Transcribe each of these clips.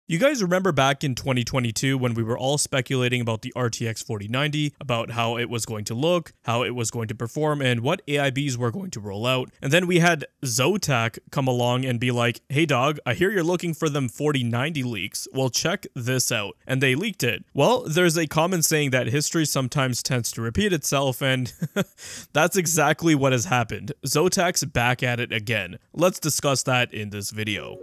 You guys remember back in 2022 when we were all speculating about the RTX 4090, about how it was going to look, how it was going to perform, and what AIBs were going to roll out. And then we had Zotac come along and be like, hey dog, I hear you're looking for them 4090 leaks. Well, check this out. And they leaked it. Well, there's a common saying that history sometimes tends to repeat itself, and that's exactly what has happened. Zotac's back at it again. Let's discuss that in this video.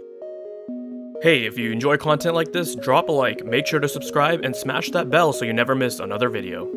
Hey, if you enjoy content like this, drop a like, make sure to subscribe, and smash that bell so you never miss another video.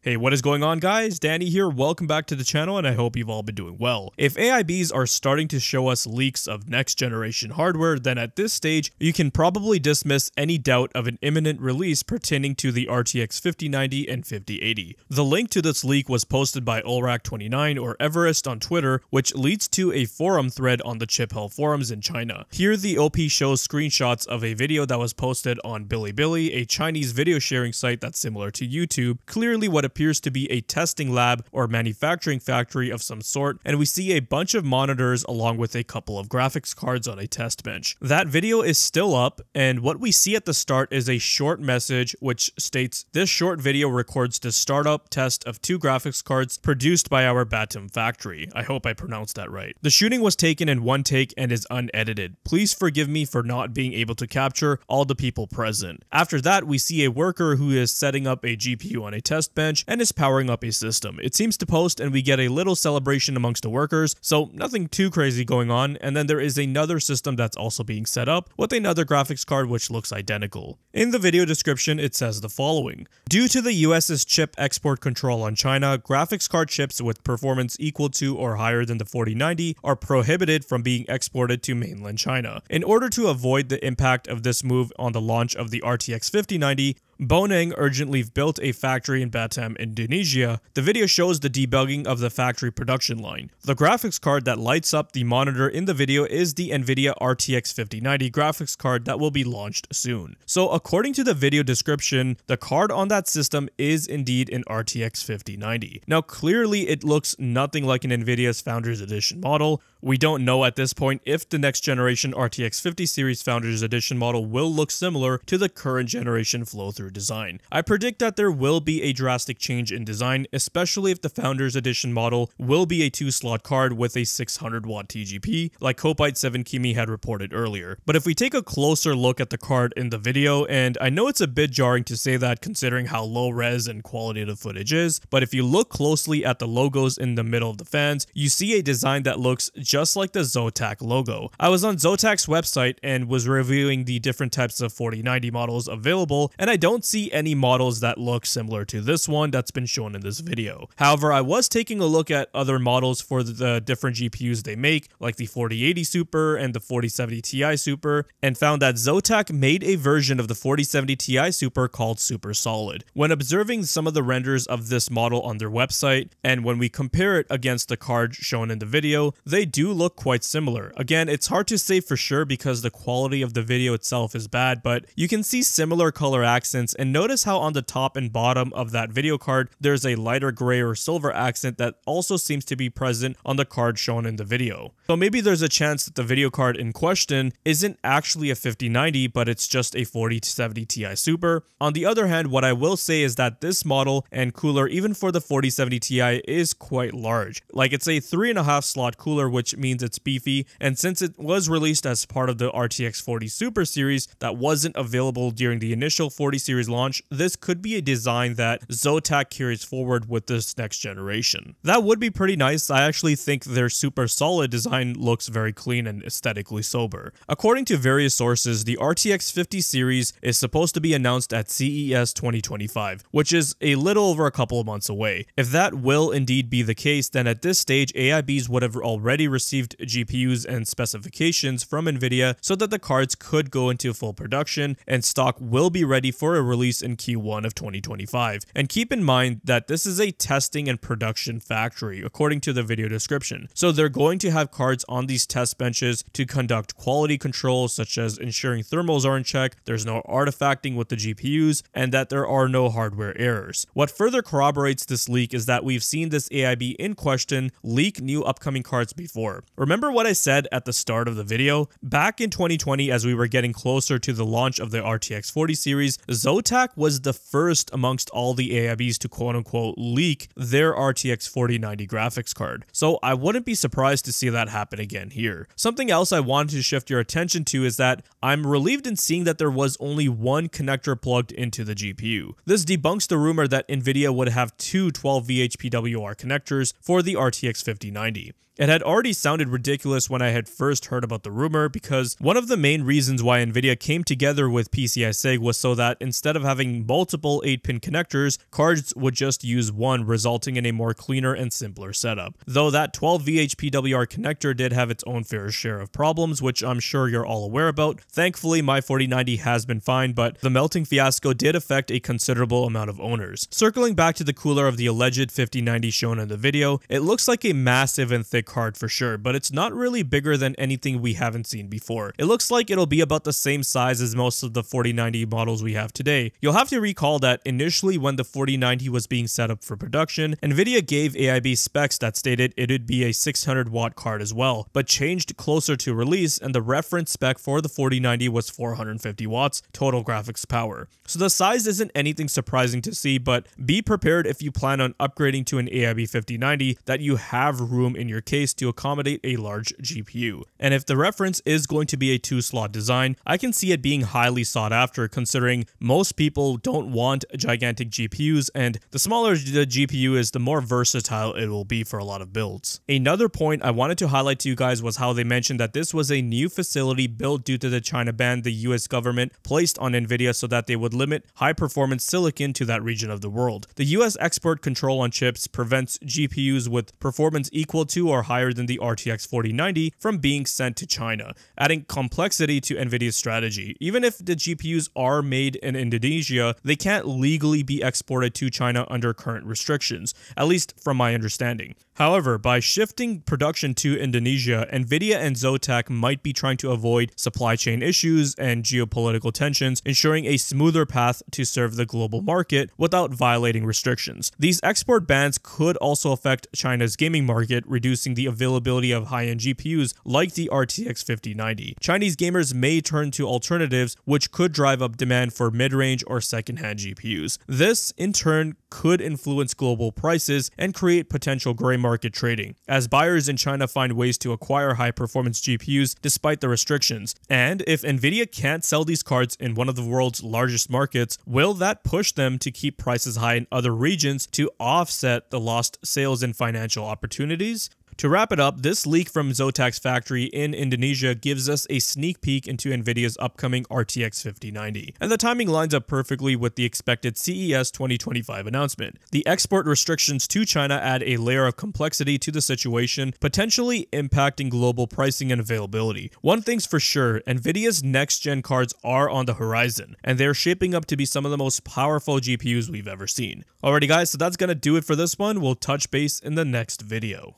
Hey, what is going on guys? Danny here, welcome back to the channel and I hope you've all been doing well. If AIBs are starting to show us leaks of next generation hardware, then at this stage, you can probably dismiss any doubt of an imminent release pertaining to the RTX 5090 and 5080. The link to this leak was posted by Olrak29 or Everest on Twitter, which leads to a forum thread on the Chip Hell forums in China. Here the OP shows screenshots of a video that was posted on Bilibili, a Chinese video sharing site that's similar to YouTube, clearly what appears to be a testing lab or manufacturing factory of some sort, and we see a bunch of monitors along with a couple of graphics cards on a test bench. That video is still up, and what we see at the start is a short message which states, "This short video records the startup test of 2 graphics cards produced by our Batum factory." I hope I pronounced that right. The shooting was taken in one take and is unedited. Please forgive me for not being able to capture all the people present. After that, we see a worker who is setting up a GPU on a test bench and is powering up a system. It seems to post and we get a little celebration amongst the workers, so nothing too crazy going on, and then there is another system that's also being set up with another graphics card which looks identical. In the video description it says the following: due to the US's chip export control on China, graphics card chips with performance equal to or higher than the 4090 are prohibited from being exported to mainland China. In order to avoid the impact of this move on the launch of the RTX 5090, Boneng urgently built a factory in Batam, Indonesia. The video shows the debugging of the factory production line. The graphics card that lights up the monitor in the video is the Nvidia RTX 5090 graphics card that will be launched soon. So according to the video description, the card on that system is indeed an RTX 5090. Now clearly it looks nothing like an Nvidia's Founders Edition model. We don't know at this point if the next generation RTX 50 series Founders Edition model will look similar to the current generation flow-through design. I predict that there will be a drastic change in design, especially if the Founders Edition model will be a 2-slot card with a 600 watt TGP, like Kopite7Kimi had reported earlier. But if we take a closer look at the card in the video, and I know it's a bit jarring to say that considering how low res and quality the footage is, but if you look closely at the logos in the middle of the fans, you see a design that looks just like the Zotac logo. I was on Zotac's website and was reviewing the different types of 4090 models available, and I don't see any models that look similar to this one that's been shown in this video. However, I was taking a look at other models for the different GPUs they make, like the 4080 Super and the 4070 Ti Super, and found that Zotac made a version of the 4070 Ti Super called Super Solid. When observing some of the renders of this model on their website, and when we compare it against the card shown in the video, they do look quite similar. Again, it's hard to say for sure because the quality of the video itself is bad, but you can see similar color accents, and notice how on the top and bottom of that video card there's a lighter gray or silver accent that also seems to be present on the card shown in the video. So maybe there's a chance that the video card in question isn't actually a 5090 but it's just a 4070 Ti Super. On the other hand, what I will say is that this model and cooler, even for the 4070 Ti, is quite large. Like, it's a 3.5 slot cooler, which means it's beefy, and since it was released as part of the RTX 40 Super series that wasn't available during the initial 40 series launch, this could be a design that Zotac carries forward with this next generation. That would be pretty nice. I actually think their Super Solid design looks very clean and aesthetically sober. According to various sources, the RTX 50 series is supposed to be announced at CES 2025, which is a little over a couple of months away. If that will indeed be the case, then at this stage AIBs would have already received GPUs and specifications from Nvidia so that the cards could go into full production and stock will be ready for to release in Q1 of 2025. And keep in mind that this is a testing and production factory, according to the video description. So they're going to have cards on these test benches to conduct quality controls, such as ensuring thermals are in check, there's no artifacting with the GPUs, and that there are no hardware errors. What further corroborates this leak is that we've seen this AIB in question leak new upcoming cards before. Remember what I said at the start of the video? Back in 2020, as we were getting closer to the launch of the RTX 40 series, Zotac was the first amongst all the AIBs to quote-unquote leak their RTX 4090 graphics card. So I wouldn't be surprised to see that happen again here. Something else I wanted to shift your attention to is that I'm relieved in seeing that there was only one connector plugged into the GPU. This debunks the rumor that Nvidia would have two 12V PWR connectors for the RTX 5090. It had already sounded ridiculous when I had first heard about the rumor, because one of the main reasons why Nvidia came together with PCI SIG was so that instead of having multiple 8-pin connectors, cards would just use one, resulting in a more cleaner and simpler setup. Though that 12V PWR connector did have its own fair share of problems, which I'm sure you're all aware about. Thankfully, my 4090 has been fine, but the melting fiasco did affect a considerable amount of owners. Circling back to the cooler of the alleged 5090 shown in the video, it looks like a massive and thick card for sure, but it's not really bigger than anything we haven't seen before. It looks like it'll be about the same size as most of the 4090 models we have today. You'll have to recall that initially when the 4090 was being set up for production, Nvidia gave AIB specs that stated it'd be a 600 watt card as well, but changed closer to release, and the reference spec for the 4090 was 450 watts total graphics power. So the size isn't anything surprising to see, but be prepared if you plan on upgrading to an AIB 5090 that you have room in your case to accommodate a large GPU. And if the reference is going to be a 2-slot design, I can see it being highly sought after, considering most people don't want gigantic GPUs, and the smaller the GPU is, the more versatile it will be for a lot of builds. Another point I wanted to highlight to you guys was how they mentioned that this was a new facility built due to the China ban the US government placed on Nvidia so that they would limit high-performance silicon to that region of the world. The US export control on chips prevents GPUs with performance equal to or higher than the RTX 4090 from being sent to China, adding complexity to Nvidia's strategy. Even if the GPUs are made in Indonesia, they can't legally be exported to China under current restrictions, at least from my understanding. However, by shifting production to Indonesia, Nvidia and Zotac might be trying to avoid supply chain issues and geopolitical tensions, ensuring a smoother path to serve the global market without violating restrictions. These export bans could also affect China's gaming market, reducing the availability of high-end GPUs like the RTX 5090. Chinese gamers may turn to alternatives, which could drive up demand for mid-range or second-hand GPUs. This, in turn, could influence global prices and create potential gray market trading, as buyers in China find ways to acquire high-performance GPUs despite the restrictions. And if Nvidia can't sell these cards in one of the world's largest markets, will that push them to keep prices high in other regions to offset the lost sales and financial opportunities? To wrap it up, this leak from Zotac's factory in Indonesia gives us a sneak peek into Nvidia's upcoming RTX 5090, and the timing lines up perfectly with the expected CES 2025 announcement. The export restrictions to China add a layer of complexity to the situation, potentially impacting global pricing and availability. One thing's for sure, Nvidia's next-gen cards are on the horizon, and they're shaping up to be some of the most powerful GPUs we've ever seen. Alrighty guys, so that's gonna do it for this one. We'll touch base in the next video.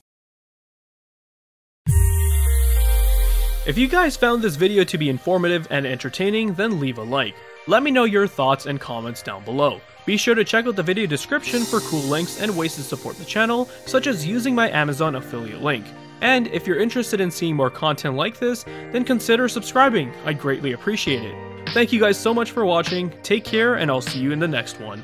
If you guys found this video to be informative and entertaining, then leave a like. Let me know your thoughts and comments down below. Be sure to check out the video description for cool links and ways to support the channel, such as using my Amazon affiliate link. And if you're interested in seeing more content like this, then consider subscribing. I'd greatly appreciate it. Thank you guys so much for watching, take care, and I'll see you in the next one.